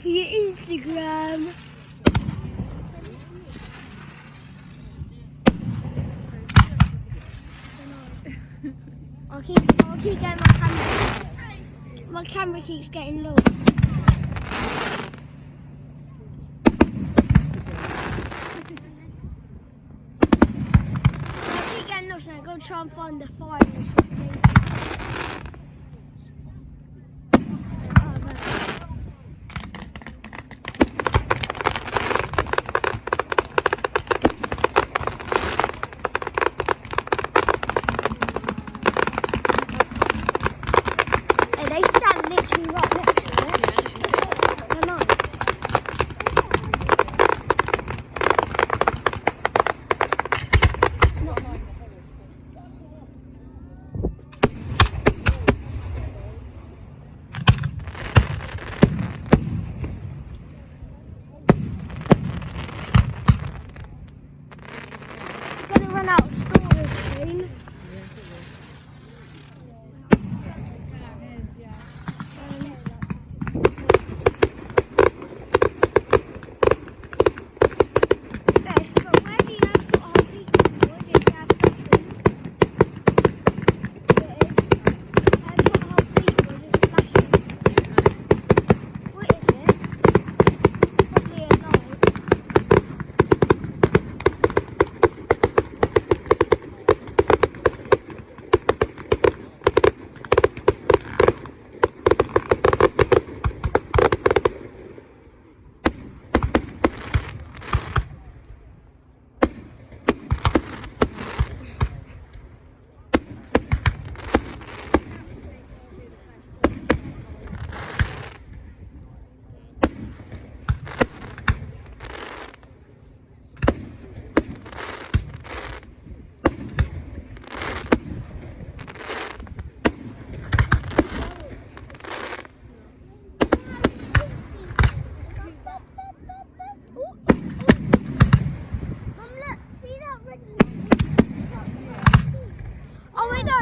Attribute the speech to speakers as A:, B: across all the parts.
A: for your Instagram. I'll keep getting my camera. My camera keeps getting lost. I keep getting lost and I go try and find the fire or something. They stand literally right next to it. Come on. Gonna run out of storage soon.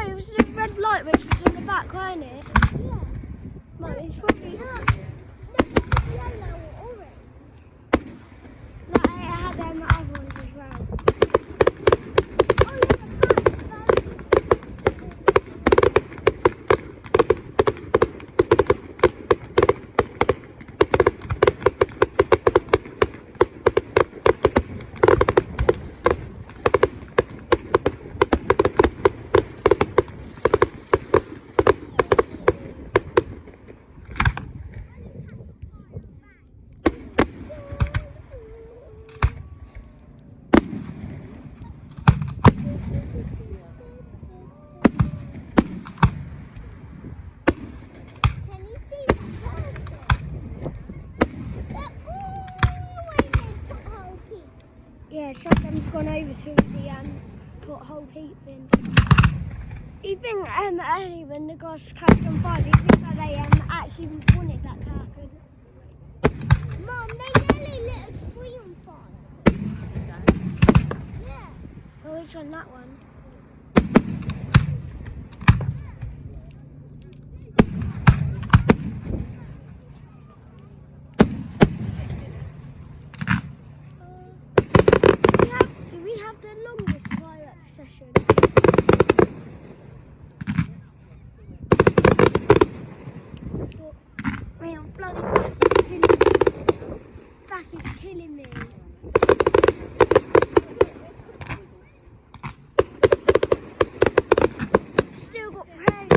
A: It was the red light which was on the back, wasn't it? Yeah. Mum, it's probably... yellow or orange. No, it had them other ones as well. Oh, yeah, the back. Yeah, sometimes gone over to the pothole peak thing. Do you think earlier when the guys catch on fire, do you think that they actually wanted that to happen? Mum, they nearly lit a tree on fire. Yeah. Oh, which one? That one? The longest fire up session. So, my bloody back is killing me. Still got prayers.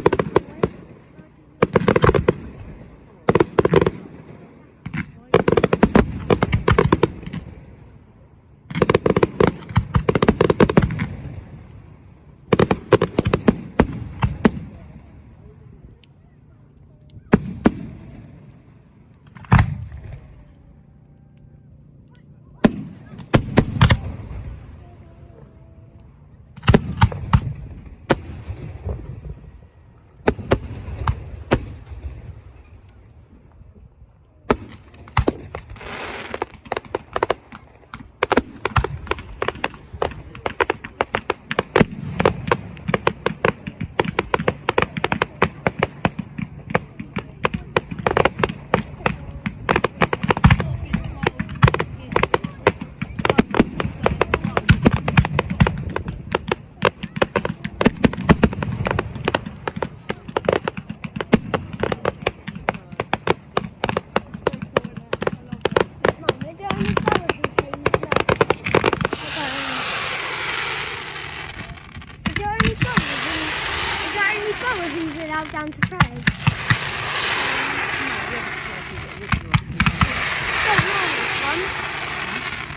A: sure who's allowed down to prayers.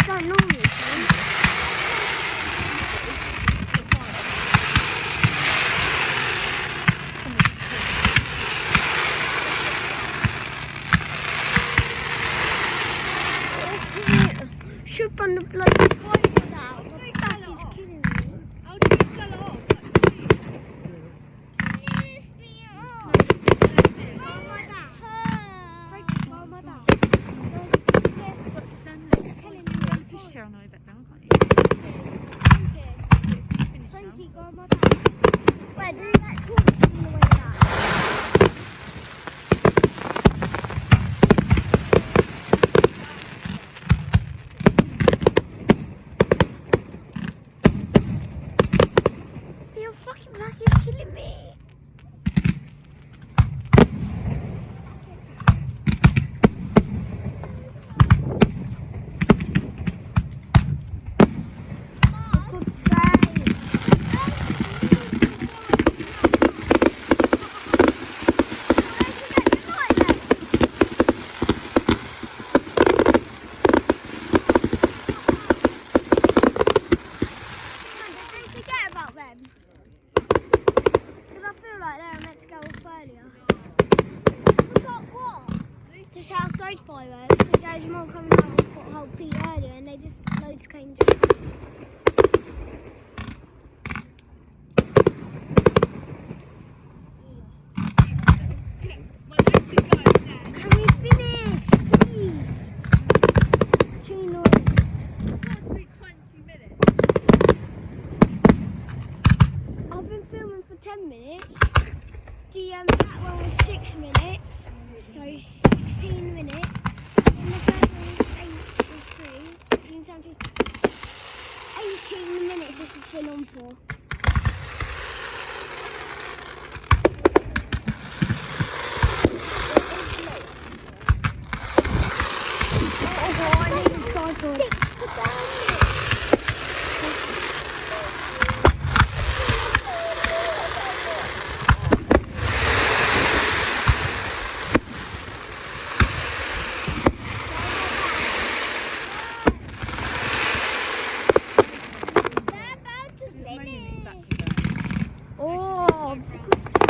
A: Don't normally come. Should run the bloody pipe out. My back is killing me.
B: How did you fell off?
A: Lift me up. Oh, my back. Frankie, oh, my back.
B: Stand there. Push the chair on the way back down, can't you?
A: Frankie, go on my back. Where, do that talk on the way back? Your fucking back is killing me. For God's sake. Don't forget about them. Because I feel like they were meant to go off earlier. Forgot what? To South Road fireworks. Because there was more coming out of Whole Peak earlier and they just loads came down. Can we finish, please? It's too noisy. I've been filming for 10 minutes. That one was 6 minutes, so 16 minutes. And the first one was 3, 18 minutes this has been on for. Oh, I need a tripod. Oh, for God's sake.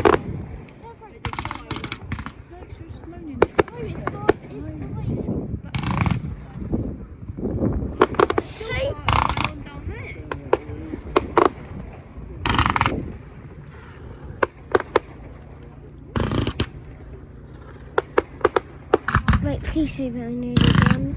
A: Wait, please say we're nearly done.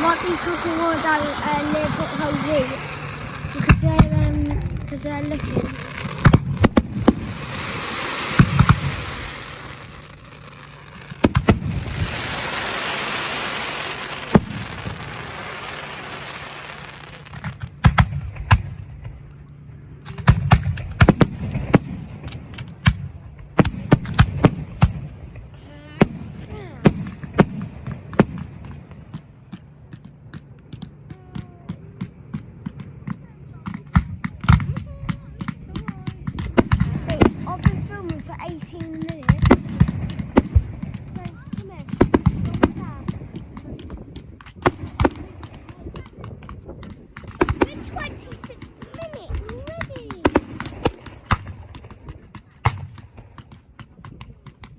A: Might be cooking more down near Foothold Zoo because they're looking. I've been filming for 18 minutes. Friends, come here. We're 26 minutes already.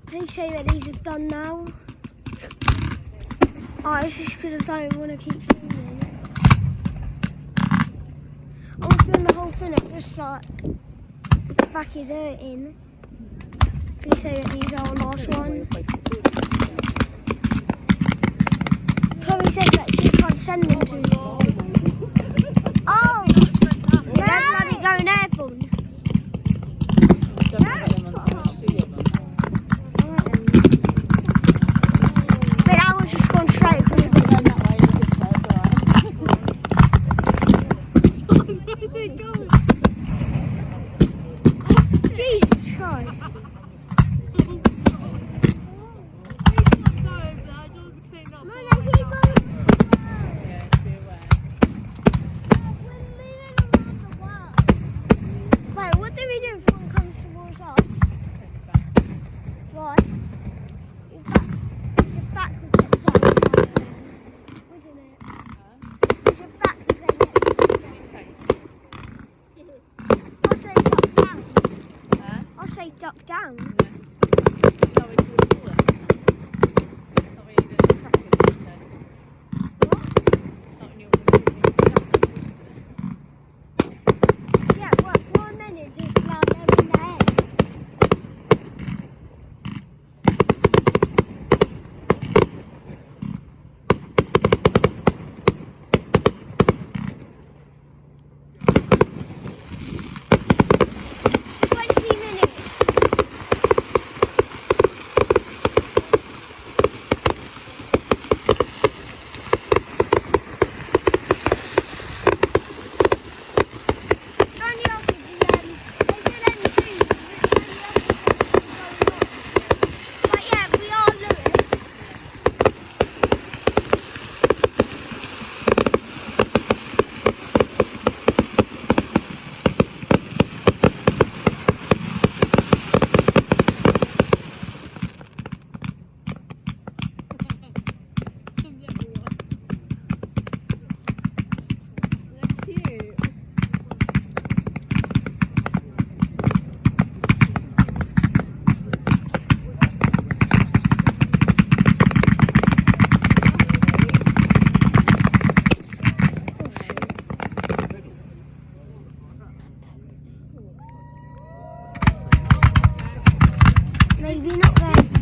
A: Please say that these are done now. Oh, it's just because I don't want to keep filming. I want to film the whole thing. I'm just like, the back is hurting. Please say that these are our last one. Chloe said that she can't send them to you. Oh! They're bloody going airborne. But that one's just gone straight. Jesus Christ. Wait, what do we do if one comes towards us? Why? Your back would get sucked up then, wouldn't it? Your back would then get I'll say duck down. Yeah, what I meant is just allow them in the head. Maybe not then.